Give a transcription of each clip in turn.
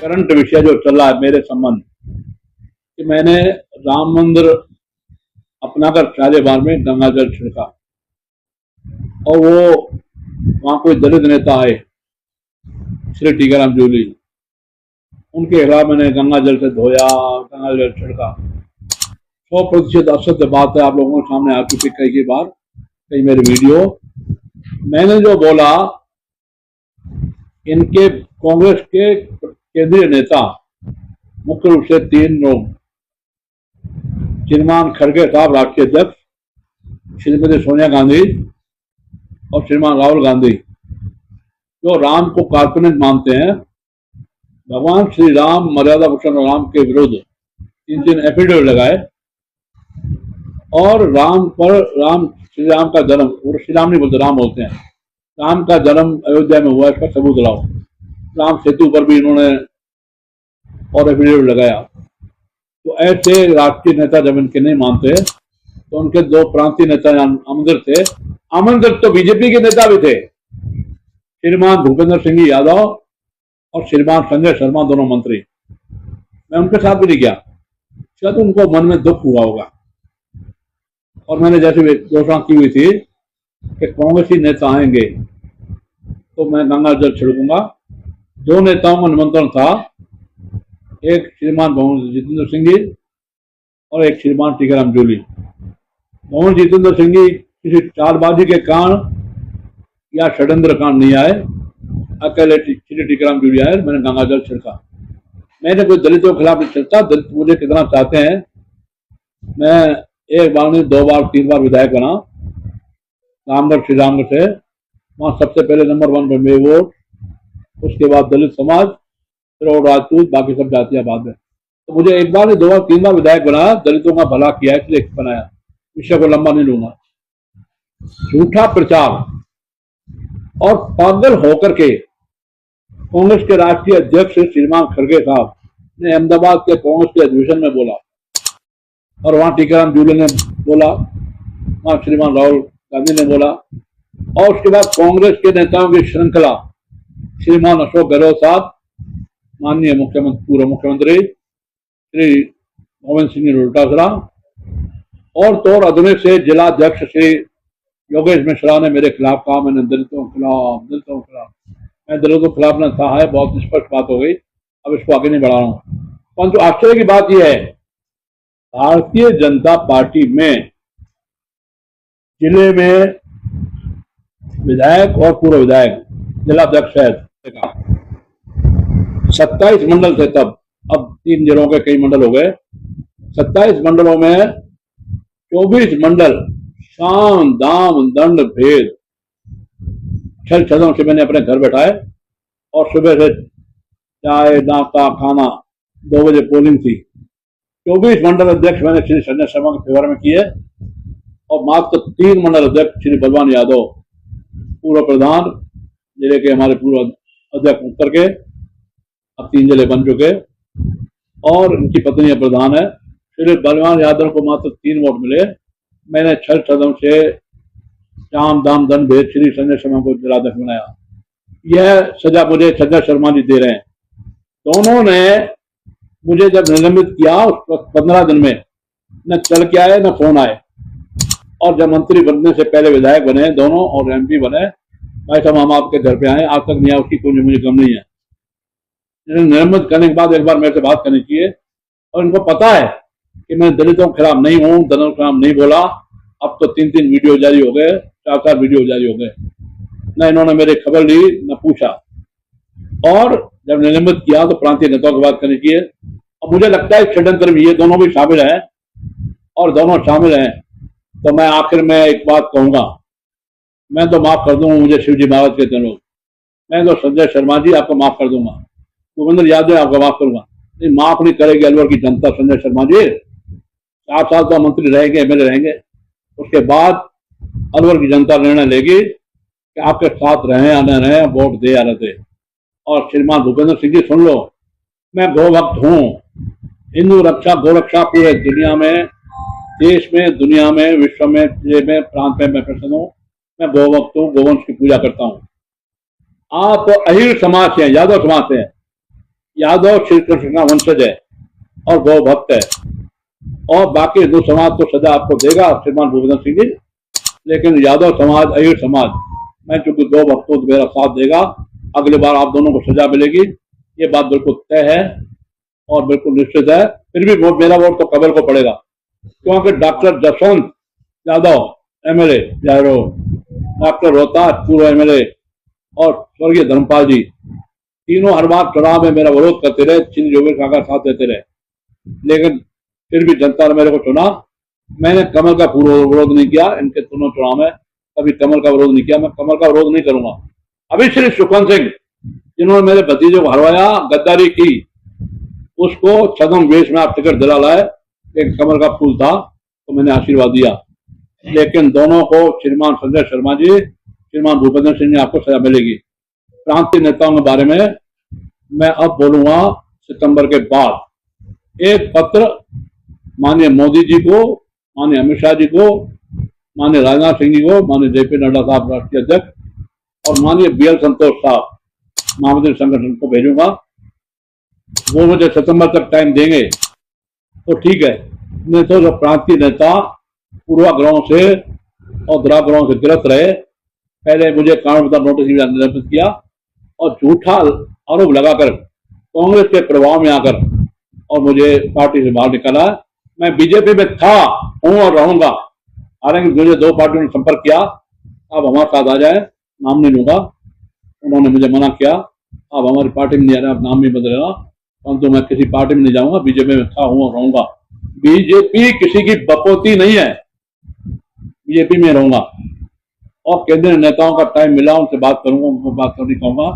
Current विषय जो चल रहा है मेरे संबंध कि मैंने राम मंदिर अपनाकर चारे बार में गंगा जल छिड़का और वो वहां कोई दलित नेता आए श्री टीकाराम जूली, उनके खिलाफ मैंने गंगा जल से धोया, गंगा जल छिड़का। 100% असत्य बात है, आप लोगों के सामने आ चुकी कई बार, कई मेरे वीडियो। मैंने जो बोला, इनके कांग्रेस के केंद्रीय नेता मुख्य रूप से 3 लोग, श्रीमान खड़गे साहब राष्ट्रीय अध्यक्ष, श्रीमती सोनिया गांधी और श्रीमान राहुल गांधी, जो राम को काल्पनिक मानते हैं, भगवान श्री राम, मर्यादा पुरुषोत्तम राम के विरुद्ध 3 एफिडेविट लगाए और श्री राम का जन्म, श्री राम नहीं बोलते, राम बोलते हैं, राम का जन्म अयोध्या में हुआ, इसका सबूत लाओ। राम सेतु पर भी इन्होंने और एफिडेविट लगाया। तो ऐसे राष्ट्रीय नेता जब इनके नहीं मानते तो उनके 2 प्रांतीय नेता आमंत्रित थे, आमंत्रित तो बीजेपी के नेता भी थे, श्रीमान भूपेंद्र सिंह यादव और श्रीमान संजय शर्मा, दोनों मंत्री। मैं उनके साथ भी नहीं गया, शायद उनको मन में दुख हुआ होगा। और मैंने जैसे घोषणा की हुई थी कि कांग्रेसी नेता आएंगे तो मैं गंगा जल छिड़कूंगा। 2 नेताओं का निमंत्रण था, एक श्रीमान भवन जितेंद्र सिंह जी और एक श्रीमान टीकाराम जूली। भवन जितेंद्र सिंह जी किसी चालबाजी के कारण या षड्यंत्र कारण नहीं आए, अकेले श्री टीकाराम जूली आए, मैंने गंगा जल छिड़का। मैंने कोई दलितों के खिलाफ नहीं छिड़का, दलित मुझे कितना चाहते हैं। मैं 1 बार नहीं 2 बार 3 बार विधायक बना रामगढ़ श्री रामगढ़ से। वहाँ सबसे पहले नंबर 1 पर मेरे वोट, उसके बाद दलित समाज, फिर और राजपूत, बाकी सब जातियां बाद में। तो मुझे 1 बार नहीं 2 बार 3 बार विधायक बनाया, दलितों का भला किया इसलिए बनाया। विषय को लंबा नहीं लूंगा। झूठा प्रचार और पागल होकर के कांग्रेस के राष्ट्रीय अध्यक्ष श्रीमान खड़गे साहब ने अहमदाबाद के कांग्रेस के अधिवेशन में बोला और वहां टीकाराम जूली ने बोला, वहां श्रीमान राहुल गांधी ने बोला, और उसके बाद कांग्रेस के नेताओं की श्रृंखला, श्रीमान अशोक गहलोत साहब, माननीय मुख्यमंत्री, पूर्व मुख्यमंत्री श्री गोविंद सिंह डोटासरा और तो और अधुनिक से जिला अध्यक्ष श्री योगेश मिश्रा ने मेरे खिलाफ कहा, मैंने दलितों के खिलाफ। मैं दलितों के खिलाफ न था है, बहुत स्पष्ट बात हो गई, अब इसको आगे नहीं बढ़ा रहा हूँ। परंतु आश्चर्य की बात यह है, भारतीय जनता पार्टी में जिले में विधायक और पूर्व विधायक, जिला अध्यक्ष है, 27 मंडल थे तब, अब 3 जिलों के कई मंडल हो गए। 27 मंडलों में 24 मंडल साम दाम दंड भेद छल छदों से मैंने अपने घर बैठाए और सुबह से चाय नाश्ता खाना 2 बजे पोलिंग थी। 24 मंडल अध्यक्ष मैंने श्री संजय शर्मा के फेवर में किए और मात्र 3 मंडल अध्यक्ष श्री बलवान यादव, पूर्व प्रधान जिले के, हमारे पूर्व अध्यक्ष उत्तर के, अब 3 जिले बन चुके, और उनकी पत्नी प्रधान है, श्री बलवान यादव को मात्र 3 वोट मिले। मैंने छल छदम से शाम दाम दंड भेद श्री संजय शर्मा को जिलाध्यक्ष बनाया। यह सजा मुझे संजय शर्मा जी दे रहे हैं। दोनों ने मुझे जब निलंबित किया उस वक्त 15 दिन में न चल के आए न फोन आए, और जब मंत्री बनने से पहले विधायक बने दोनों और MP बने, भाई साहब हम आपके घर पे आए, आज तक नहीं आया, उसकी कोई मुझे गम नहीं है। निलंबित करने के बाद एक बार मेरे से बात करनी चाहिए, और इनको पता है कि मैं दलितों के खिलाफ नहीं हूँ, दलितों के खिलाफ नहीं बोला। अब तो 3 वीडियो जारी हो गए, 4 वीडियो जारी हो गए, न इन्होंने मेरी खबर ली न पूछा। और जब निलंबित किया तो प्रांतीय नेताओं की बात करनी चाहिए। अब मुझे लगता है षड्यंत्र में ये दोनों भी शामिल हैं, और दोनों शामिल हैं। तो मैं आखिर में एक बात कहूंगा, मैं तो माफ कर दूंगा, मुझे शिवजी महाराज कहते हैं लोग, मैं तो संजय शर्मा जी आपको माफ कर दूंगा, भूपेंद्र यादव आपको माफ करूंगा, नहीं माफ नहीं करेगी अलवर की जनता। संजय शर्मा जी 4 साल तो मंत्री रहेंगे, MLA रहेंगे, उसके बाद अलवर की जनता निर्णय लेगी कि आपके साथ रहे या न रहे, वोट दे या न दे। और श्रीमान भूपेंद्र सिंह जी सुन लो, मैं गोभक्त हूँ, हिंदू रक्षा गोरक्षा पूरे दुनिया में, देश में, दुनिया में, विश्व में, जिले में, प्रांत में मैं प्रसन्न हूँ। मैं गोभक्त हूँ, गोवंश की पूजा करता हूँ। आप अहीर समाज से हैं, यादव समाज से हैं, यादव श्री कृष्ण का वंशज है और गौ भक्त है, और बाकी हिंदू समाज तो सजा आपको देगा श्रीमान भूपेंद्र सिंह जी, लेकिन यादव समाज, अय्यर समाज, मैं चूंकि गौ भक्तों को मेरा साथ देगा, अगली बार आप दोनों को सजा मिलेगी, ये बात बिल्कुल तय है और बिल्कुल निश्चित है। फिर भी वोट, मेरा वोट तो कमल को पड़ेगा, क्योंकि doctor Jaswant Yadav MLA, doctor Rohtas पूर्व एमएलए और स्वर्गीय धर्मपाल जी, तीनों हर बार चुनाव में मेरा विरोध करते रहे, चिन्ह जोगिर का साथ देते रहे, लेकिन फिर भी जनता ने मेरे को चुना। मैंने कमल का पूरा विरोध नहीं किया, इनके दोनों चुनाव में कभी कमल का विरोध नहीं किया, मैं कमल का विरोध नहीं करूंगा। अभी श्री सुखवंत सिंह जिन्होंने मेरे भतीजे को हरवाया, गद्दारी की, उसको छदम वेश में आप टिकट दिला लाए, एक कमल का फूल था तो मैंने आशीर्वाद दिया, लेकिन दोनों को श्रीमान संजय शर्मा जी, श्रीमान भूपेंद्र सिंह जी, आपको सजा मिलेगी। प्रांतीय नेताओं के बारे में मैं अब बोलूंगा सितंबर के बाद। एक पत्र माननीय मोदी जी को, माननीय अमित शाह जी को, माननीय राजनाथ सिंह जी को, माननीय जेपी नड्डा साहब राष्ट्रीय अध्यक्ष, और माननीय बीएल संतोष साहब महामंत्री संगठन को भेजूंगा। वो मुझे सितंबर तक टाइम देंगे तो ठीक है, नहीं तो जो प्रांतीय नेता पूर्वाग्रहों से और दुराग्रहों से गिरफ्त रहे, पहले मुझे कारणवश नोटिस निलंबित किया और झूठा आरोप लगाकर कांग्रेस के प्रभाव में आकर और मुझे पार्टी से बाहर निकाला। मैं बीजेपी में था, हूं और रहूंगा, हालांकि मुझे दो पार्टियों ने संपर्क किया, आप हमारे साथ आ जाए, नाम नहीं लूंगा, उन्होंने मुझे मना किया, आप हमारी पार्टी में नहीं आ रहे, आप नाम नहीं बदलेगा, परंतु मैं किसी पार्टी में नहीं जाऊंगा, बीजेपी में था, हूं और रहूंगा। बीजेपी किसी की बपोती नहीं है, बीजेपी में रहूंगा और केंद्रीय नेताओं का टाइम मिला, उनसे बात करूंगा, उनको बात करनी कहूंगा,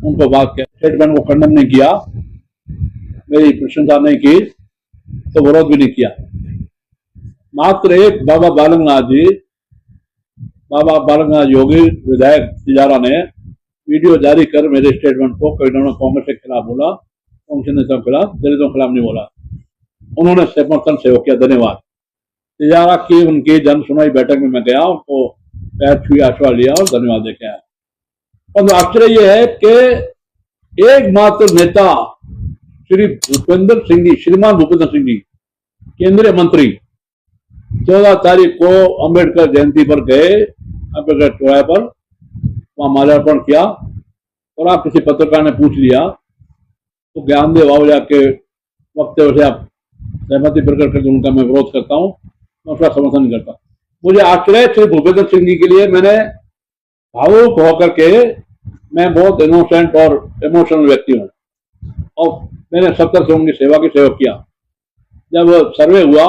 उनको बात किया, स्टेटमेंट को खंडन नहीं किया, मेरी प्रशंसा नहीं की तो विरोध भी नहीं किया। मात्र एक बाबा बालकनाथ योगी विधायक तिजारा ने वीडियो जारी कर मेरे स्टेटमेंट को कांग्रेस के खिलाफ बोला, कांग्रेस नेताओं के खिलाफ, दलितों के खिलाफ नहीं बोला, उन्होंने समर्थन सहयोग किया, धन्यवाद। तिजारा की उनकी जन सुनवाई बैठक में मैं गया, उनको पैर छुए, आशीर्वाद लिया और धन्यवाद देके आया। और आश्चर्य यह है कि एकमात्र नेता श्री भूपेंद्र सिंह जी, श्रीमान भूपेंद्र सिंह जी, केंद्रीय मंत्री, 14 तारीख को अंबेडकर जयंती पर गए, अंबेडकर चौराहे पर वहां माल्यार्पण किया, और आप किसी पत्रकार ने पूछ लिया तो ज्ञानदेव आहूजा के वक्तव्य से आप सहमति प्रकट करके उनका मैं विरोध करता हूं, मैं उसका समर्थन नहीं करता। मुझे आश्चर्य, श्री भूपेंद्र सिंह जी के लिए मैंने भावुक होकर के, मैं बहुत इनोसेंट और इमोशनल व्यक्ति हूँ और मैंने 70 से उनकी सेवा की सहयोग किया। जब सर्वे हुआ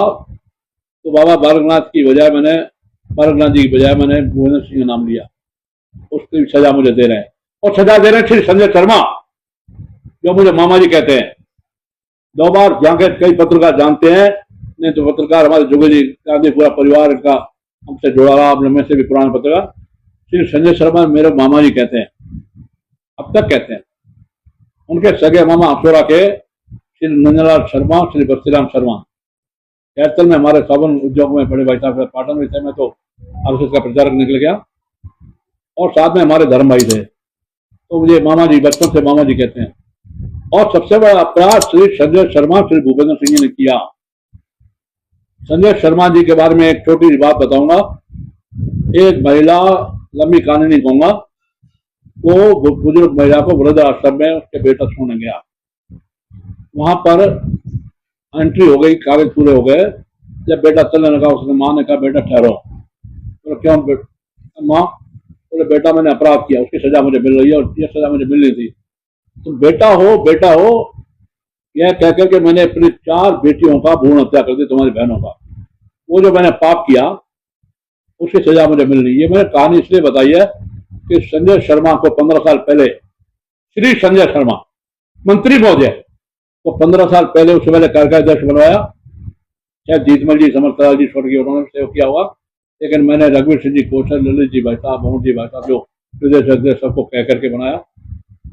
तो बाबा बालकनाथ की बजाय मैंने, बालकनाथ जी की बजाय मैंने भूपेंद्र सिंह का नाम लिया, उसकी सजा मुझे दे रहे हैं, और सजा दे रहे हैं श्री संजय शर्मा, जो मुझे मामा जी कहते हैं। 2 बार जहाँ के कई पत्रकार जानते हैं, नहीं तो पत्रकार हमारे जोगी जी गांधी पूरा परिवार इनका हमसे जुड़ा रहा, में से भी पुराने पत्रकार, श्री संजय शर्मा मेरे मामा जी कहते हैं, अब तक कहते हैं। उनके सगे मामा अफसोरा के श्री नंदलाल शर्मा, श्री बस्तीराम शर्मा, कैथल में हमारे सावन उद्योग में बड़े भाई साहब, पाटन में थे, मैं तो आरएसएस का प्रचारक निकल गया, और साथ में हमारे धर्म भाई थे, तो मुझे मामा जी, बचपन से मामा जी कहते हैं। और सबसे बड़ा अपराध श्री संजय शर्मा, श्री भूपेंद्र सिंह जी ने किया। संजय शर्मा जी के बारे में एक छोटी सी बात बताऊंगा। एक महिला, लंबी कहानी नहीं कहूंगा, वो बुजुर्ग महिला को वृद्ध आश्रम में उसके बेटा छोड़ने गया, वहां पर एंट्री हो गई, कागज पूरे हो गए, जब बेटा चलने लगा उसने माँ ने कहा बेटा ठहरो, तो क्यों माँ, बोले बेटा मैंने अपराध किया, उसकी सजा मुझे मिल रही है और ये सजा मुझे मिलनी थी, तुम बेटा हो, यह कहकर के मैंने अपनी 4 बेटियों का भ्रूण हत्या कर दी, तुम्हारी बहनों का, वो जो मैंने पाप किया उसकी सजा मुझे मिल रही है। मैंने कहानी इसलिए बताई है कि संजय शर्मा को 15 साल पहले, श्री संजय शर्मा मंत्री महोदय को 15 साल पहले उससे पहले कार्यकाध्यक्ष बनवाया, शायद जीतमल जी, समर्थलाल जी स्वर्गीय, उन्होंने सहयोग किया होगा, लेकिन मैंने रघुवीर सिंह जी कौशल, ललित जी भाई साहब, मोहन जी भाई साहब, जो प्रदेश अध्यक्ष, सबको कह करके बनाया।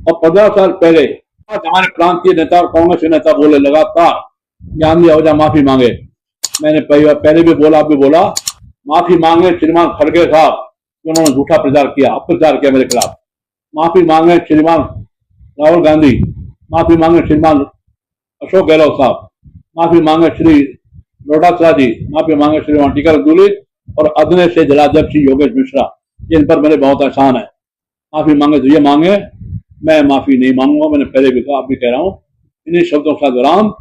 और 15 साल पहले हमारे प्रांतीय नेता और कांग्रेस के नेता बोले लगातार, ज्ञानदेव आहूजा माफी मांगे, मैंने पहले भी बोला, अब भी बोला, माफी मांगे श्रीमान खड़गे साहब, उन्होंने झूठा प्रचार किया, अपप्रचार किया मेरे खिलाफ, माफी मांगे श्रीमान राहुल गांधी, माफी मांगे श्रीमान अशोक गहलोत साहब, माफी मांगे श्री लोटासरा जी, माफी मांगे श्रीमान टीकर दूली और अदने से जिलाध्यक्ष योगेश मिश्रा, जिन पर मेरे बहुत एहसान है। माफी मांगे तो ये मांगे, मैं माफी नहीं मांगूंगा। मैंने पहले भी कहा, अब भी कह रहा हूं, इन्हीं शब्दों के साथ राम,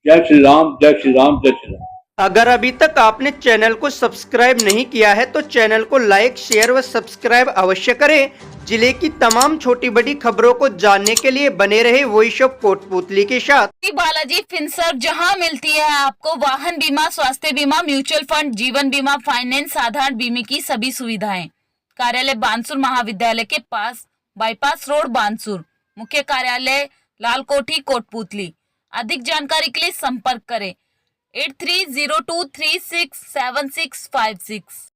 जय श्री राम, जय श्री राम, जय श्री राम। अगर अभी तक आपने चैनल को सब्सक्राइब नहीं किया है तो चैनल को लाइक, शेयर व सब्सक्राइब अवश्य करें। जिले की तमाम छोटी बड़ी खबरों को जानने के लिए बने रहे वॉइस ऑफ कोटपुतली के साथ। बालाजी फिनसर्व, जहां मिलती है आपको वाहन बीमा, स्वास्थ्य बीमा, म्यूचुअल फंड, जीवन बीमा, फाइनेंस, साधारण बीमे की सभी सुविधाएं। कार्यालय बानसूर महाविद्यालय के पास, बाईपास रोड बानसूर। मुख्य कार्यालय लाल कोठी कोटपुतली। अधिक जानकारी के लिए संपर्क करें 8302367656।